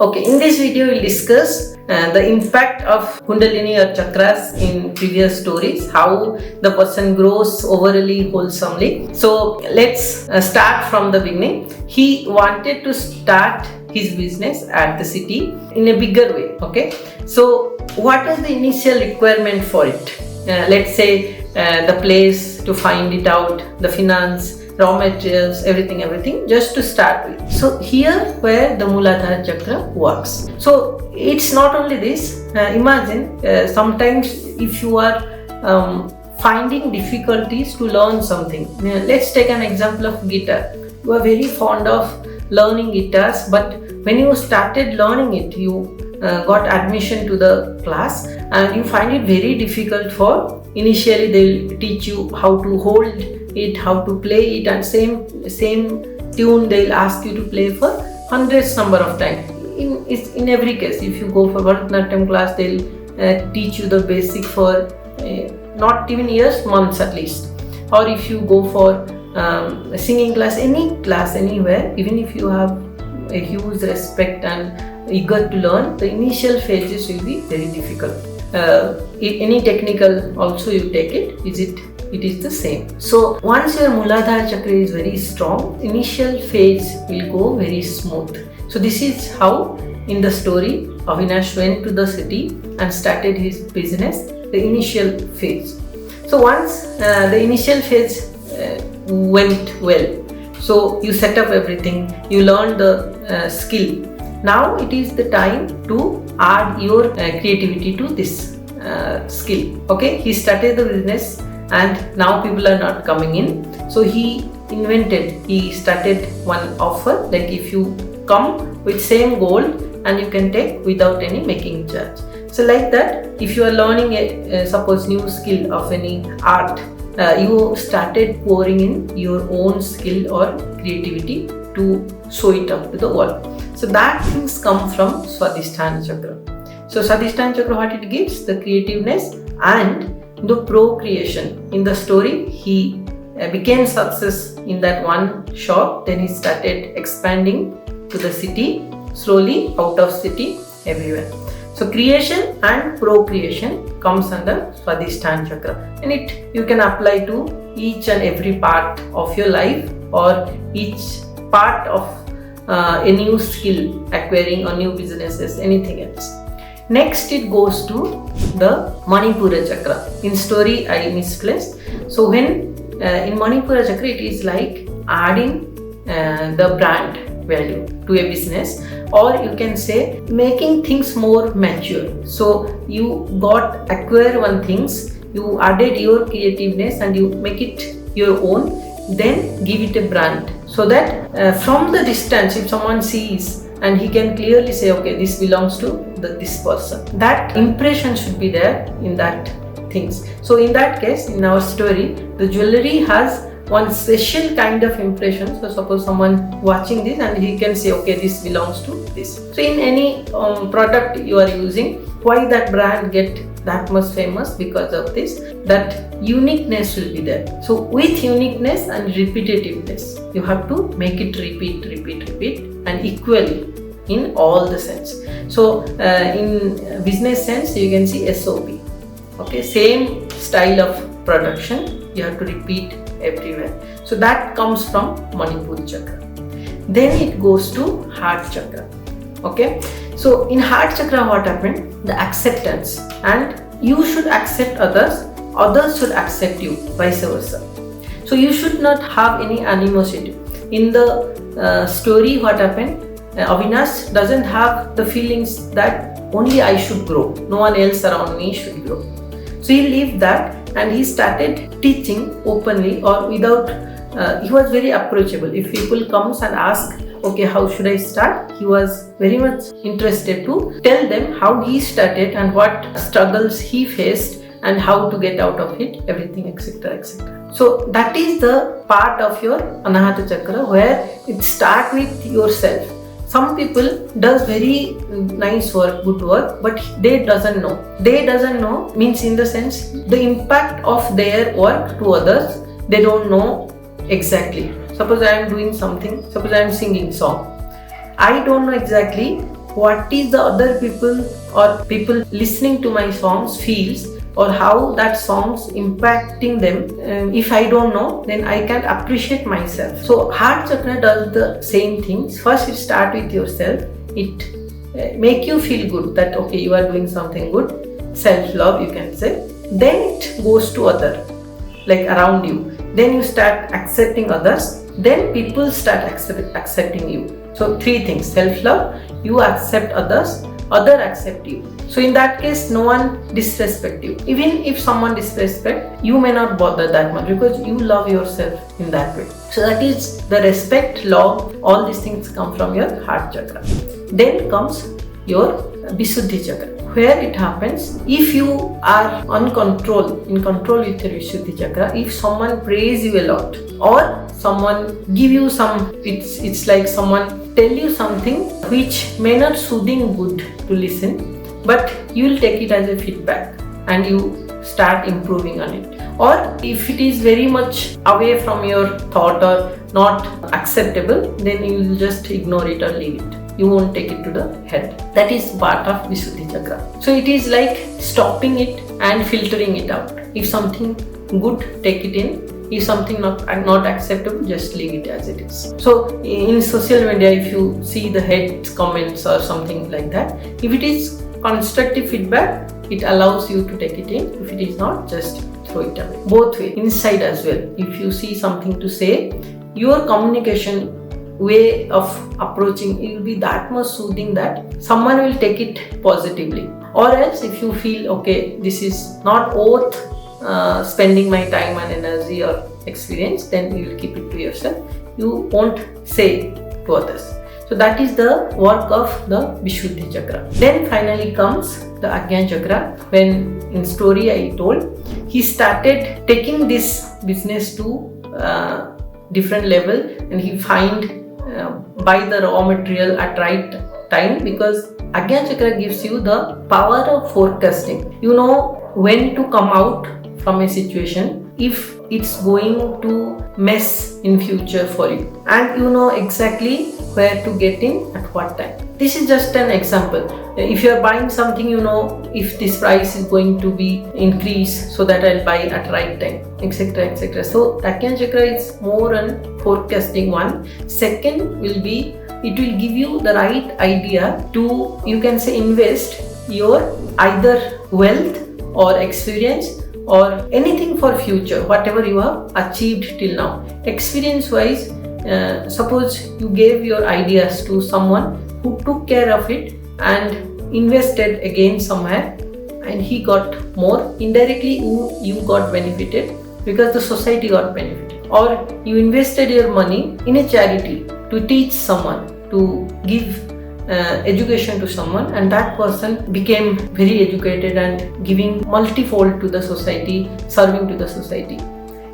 Okay, in this video we'll discuss the impact of Kundalini or chakras in previous stories, how the person grows overly wholesomely. So let's start from the beginning. He wanted to start his business at the city in a bigger way. Okay, so what is the initial requirement for it? Let's say the place to find it out, the finance, raw materials, everything just to start with. So here where the Muladhara chakra works. So it's not only this. Imagine sometimes if you are finding difficulties to learn something. Let's take an example of guitar. You are very fond of learning guitars, but when you started learning it, you got admission to the class and you find it very difficult for initially they'll teach you how to hold it, how to play it, and same tune they'll ask you to play for hundreds number of times. In every case, if you go for Bharatanatyam class, they'll teach you the basic for not even years, months at least. Or if you go for singing class, any class anywhere, even if you have a huge respect and eager to learn, the initial phases will be very difficult. Any technical also you take it is the same. So once your Muladhara chakra is very strong, initial phase will go very smooth. So this is how in the story Avinash went to the city and started his business, the initial phase. So once the initial phase went well, so you set up everything, you learn the skill. Now it is the time to add your creativity to this skill. Okay, he started the business and now people are not coming in. So he started one offer, like if you come with same goal and you can take without any making charge. So like that, if you are learning a suppose new skill of any art, you started pouring in your own skill or creativity to show it up to the world. So that things come from Swadhisthana chakra. So Swadhisthana chakra, what it gives? The creativeness and the procreation. In the story, he became success in that one shop. Then he started expanding to the city, slowly out of city, everywhere. So creation and procreation comes under Swadhisthana chakra, and you can apply to each and every part of your life or each part of a new skill acquiring or new businesses, anything else. Next it goes to the Manipura chakra. In story I misplaced. So when in Manipura chakra it is like adding the brand value to a business, or you can say making things more mature. So you acquire one things, you added your creativeness and you make it your own, then give it a brand, so that from the distance if someone sees and he can clearly say, okay, this belongs to this person. That impression should be there in that things. So in that case, in our story, the jewelry has one special kind of impression. So suppose someone watching this and he can say, okay, this belongs to this. So in any product you are using, why that brand get that much famous? Because of this, that uniqueness will be there. So with uniqueness and repetitiveness, you have to make it repeat and equally in all the sense. So in business sense, you can see SOP. Okay, same style of production, you have to repeat everywhere. So that comes from Manipura chakra. Then it goes to heart chakra. Okay, so in heart chakra what happened? The acceptance, and you should accept others should accept you, vice versa. So you should not have any animosity. In the story what happened? Avinash doesn't have the feelings that only I should grow, no one else around me should grow. So he left that and he started teaching openly or without, he was very approachable. If people comes and ask, okay, how should I start? He was very much interested to tell them how he started and what struggles he faced and how to get out of it, everything, etc. So that is the part of your Anahata chakra where it starts with yourself. Some people does very nice work, good work, but they doesn't know. They doesn't know means in the sense the impact of their work to others, they don't know exactly. Suppose I am doing something, suppose I am singing song. I don't know exactly what is the other people or people listening to my songs feels, or how that song's impacting them. If I don't know, then I can't appreciate myself. So heart chakra does the same things. First you start with yourself. It make you feel good that okay, you are doing something good, self-love you can say. Then it goes to other, like around you. Then you start accepting others. Then people start accepting you. So three things: self-love, you accept others, other accept you. So in that case, no one disrespect you. Even if someone disrespect, you may not bother that much because you love yourself in that way. So that is the respect, love, all these things come from your heart chakra. Then comes your Visuddhi chakra. Where it happens, if you are in control with your Visuddhi chakra, if someone praise you a lot, or someone give you some, it's like someone tell you something which may not soothing good to listen, but you will take it as a feedback and you start improving on it. Or if it is very much away from your thought or not acceptable, then you will just ignore it or leave it. You won't take it to the head. That is part of Visuddhi chakra. So it is like stopping it and filtering it out. If something good, take it in. If something not acceptable, just leave it as it is. So in social media, if you see the hate comments or something like that, if it is constructive feedback, it allows you to take it in. If it is not, just throw it away. Both way, inside as well. If you see something to say, your communication way of approaching it will be that much soothing that someone will take it positively. Or else if you feel okay, this is not worth spending my time and energy or experience, then you will keep it to yourself. You won't say to others. So that is the work of the Visuddhi chakra. Then finally comes the Ajna chakra. When in story I told, he started taking this business to different level, and he find buy the raw material at right time, because Ajna chakra gives you the power of forecasting. You know when to come out from a situation if it's going to mess in future for you, and you know exactly where to get in at what time. This is just an example. If you are buying something, you know if this price is going to be increased, so that I'll buy at right time, etc., etc. So Ajna chakra is more an forecasting one. Second will be, it will give you the right idea to, you can say, invest your either wealth or experience or anything for future, whatever you have achieved till now. Experience wise, suppose you gave your ideas to someone who took care of it and invested again somewhere, and he got more. Indirectly you got benefited because the society got benefited. Or you invested your money in a charity to teach someone, to give education to someone, and that person became very educated and giving multifold to the society, serving to the society.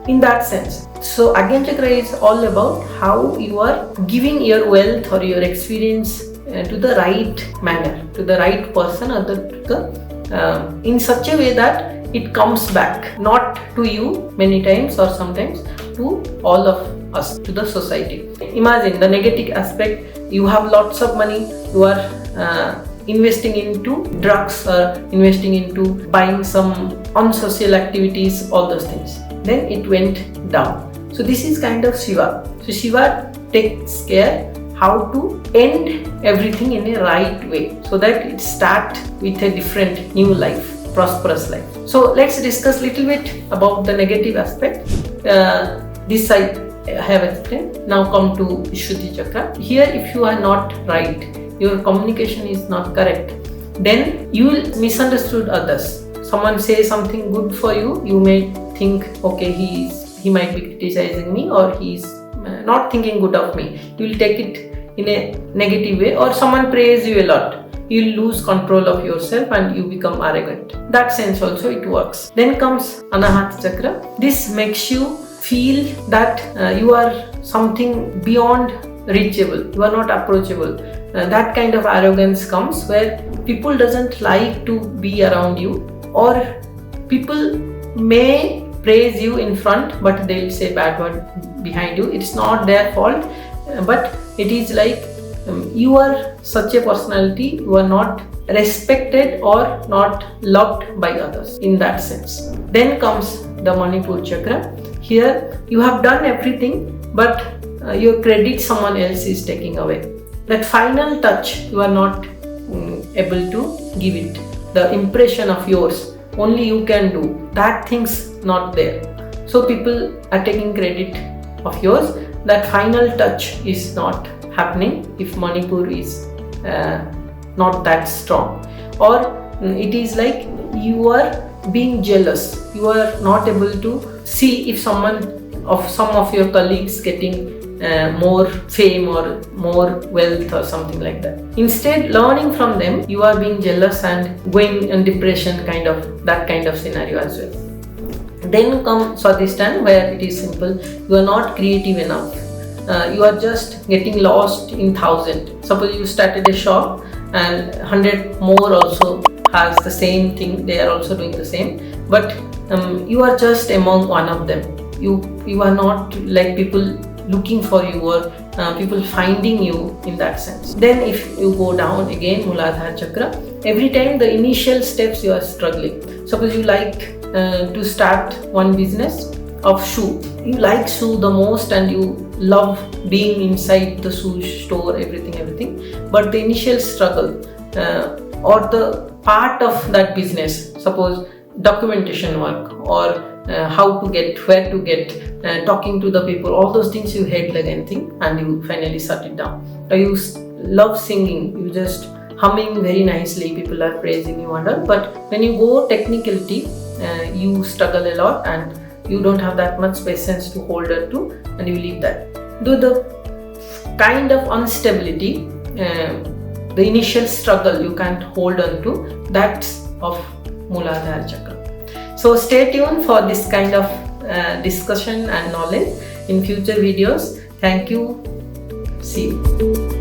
In that sense, so Ajna chakra is all about how you are giving your wealth or your experience to the right manner, to the right person, or in such a way that it comes back, not to you many times or sometimes, to all of us, to the society. Imagine the negative aspect. You have lots of money, you are investing into drugs or investing into buying some unsocial activities, all those things. Then it went down. So this is kind of Shiva. So Shiva takes care how to end everything in a right way, so that it start with a different new life, prosperous life. So let's discuss little bit about the negative aspect. This I have explained. Now come to Visuddhi chakra. Here if you are not right, your communication is not correct, then you will misunderstood others. Someone says something good for you, you may think, okay, he might be criticizing me, or he's not thinking good of me. You will take it in a negative way. Or someone praise you a lot, you will lose control of yourself and you become arrogant. That sense also it works. Then comes Anahata chakra. This makes you feel that you are something beyond reachable, you are not approachable. That kind of arrogance comes where people doesn't like to be around you, or people may praise you in front but they'll say bad word behind you. It's not their fault, but it is like you are such a personality, you are not respected or not loved by others in that sense. Then comes the Manipur chakra. Here you have done everything, but your credit someone else is taking away. That final touch you are not able to give it. The impression of yours only you can do. That thing's not there. So people are taking credit of yours. That final touch is not happening if Manipur is not that strong, or it is like you are being jealous. You are not able to see if some of your colleagues getting more fame or more wealth or something like that. Instead, learning from them, you are being jealous and going in depression, that kind of scenario as well. Then comes Swadhisthana, where it is simple. You are not creative enough. You are just getting lost in 1,000. Suppose you started a shop and 100 more also has the same thing. They are also doing the same, but you are just among one of them. You are not like people looking for you or people finding you in that sense. Then if you go down again, Muladhara chakra, every time the initial steps you are struggling. Suppose you like to start one business of shoe. You like shoe the most and you love being inside the shoe store, everything. But the initial struggle or the part of that business, suppose documentation work or how to get, where to get, talking to the people, all those things you hate like anything, and you finally shut it down. Or you love singing, you just humming very nicely, people are praising you and all, but when you go technicality, you struggle a lot and you don't have that much patience to hold on to, and you leave that. Though the kind of instability, the initial struggle you can't hold on to, that's of Muladhara chakra. So stay tuned for this kind of discussion and knowledge in future videos. Thank you. See you.